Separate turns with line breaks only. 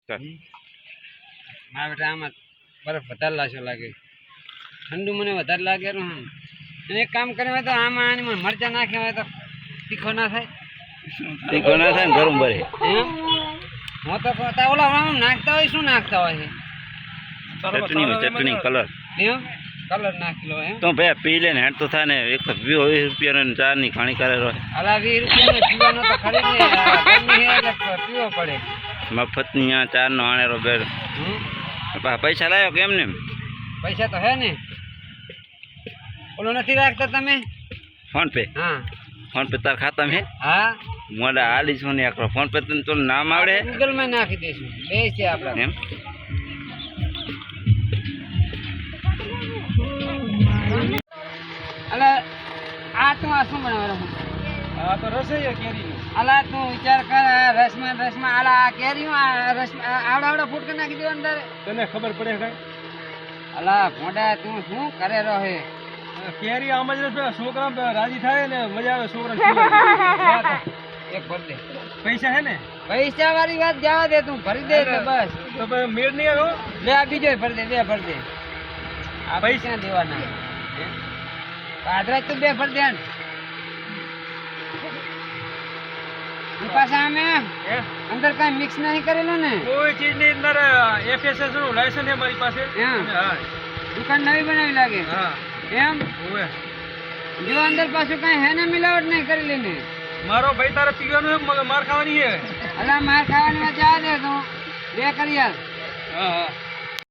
મારા બેટા આમાં બરફ વધારે લાશો લાગે, ઠંડુ મને વધારે લાગે. અને એક કામ કર્યું હોય તો આમાં આની મરચાં નાખ્યા હોય તો તીખો ના થાય.
તીખો ના થાય ને ગરમ ભરે
એમ હું તો ઓલા નાખતા હોય, શું નાખતા હોય છે?
ચટણી કલર
એમ કલર નાખેલો એમ
તો ભાઈ પી લે ને હેડ તો થાય ને. 120 રૂપિયા ચા ની ખાણી કરે રહ્યો.
અલા 20 રૂપિયા પીવાનો તો ખરી ને, ગરમી છે એટલે પીવો પડે.
મફત ની આ ચા નો આણેરો બેડ. પૈસા લાવ્યો કેમ ને?
પૈસા તો હે ને. ઓલો નથી રાખતા તમે
ફોન પે?
હા
ફોન પે તાર ખાતામાં હે?
હા
મોડા આલી છો ને એકલો ફોન પે તને તો નામ આવડે?
ગૂગલ માં નાખી દઈશું, બે છે આપડા
એમ.
અલા આ તું આ શું બનાવવાનો?
આ તો રસોઈ કેરી.
અલા તું વિચાર કર, રસમાં અલા આ કેરીઓ આ રસ આવડા ફૂટ કરી નાખી દો અંદર.
તને ખબર પડે કઈ?
અલા ભોંડા તું શું કરે રહે?
કેરી આમ જ છોકરા રાજી થાય ને મજા આવે છોકરા.
એક ભર દે.
પૈસા હે ને?
પૈસા વાળી વાત જવા દે, તું ભરી દે એટલે બસ.
તો મેળ નહીં આવ્યો.
લે આ બીજો ભરી દે, બે ભરી દે. આ પૈસા દેવાના પાદરા તું બે ભરી દે. પાછા અમે અંદર કઈ મિક્સ નહીં કરેલું ને?
કોઈ ચીજ ની અંદર FSS નું લાયસન્સ છે મારી પાસે. હા
દુકાન નવી બનાવી લાગે.
હા
એમ
ઓએ.
જો અંદર પાછું કઈ હે ને મિલાવટ નહીં કરેલી ને?
મારો ભાઈ તારે પીવાનું છે, માર ખાવાની છે.
અલા માર ખાવાની વાત જવા દે તું બે કરી યાર.
હા હા